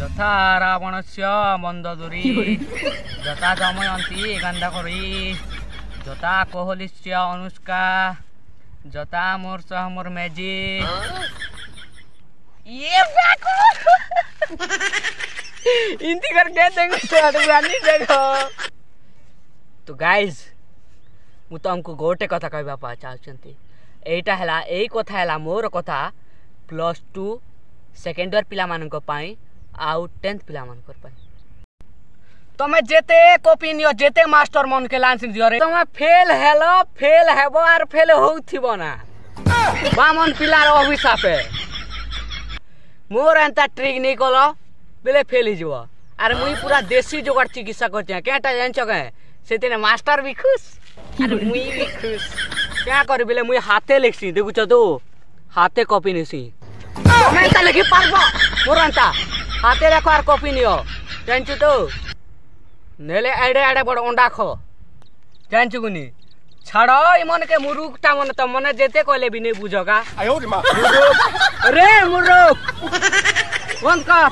যথা রাবণস্য মন্দদুরি যথা দময়ন্তী গন্ধকরী যথা কোহলিস্য অনুষ্কা যথা মোর সহ মোর ম্যাজিক ये इनती करके देखो देखो तो गाइज मु तो हमको गोटे कथा कहबा पा चाहछंती एटा हला एई कथा हला मोर कथा +2 सेकेंड ईयर पिला मान को पाई आउ 10th पिला मान को पाई तमे जेते कॉपी नियो जेते मास्टर मन के लांसिंग दियो रे तमे फेल हेबो आर फेल होउथिबो ना बामन पिलार अभिशाप है मोर एंता ट्रिक नहीं कलो बेले फेल ही अरे मुई पूरा देसी जोगाड़ चिकित्सा करते केटा जानछ के सेते मास्टर भी खुश अरे मुई भी खुश क्या कर बेले मुई हाथे लिखसी देखुछ तो हाथे कॉपी नेसी तमे एंता लिखि पारबो मोर एंता हाथे लेखो आर कॉपी नियो जानछ तो नेले एडे एडे बड़ अंडा खो जानछ गुनी छाड़ो इमन के मुरुकटा मन त मने जेते कहले भी नहीं बुझोगा अरे मुरुक बंद कर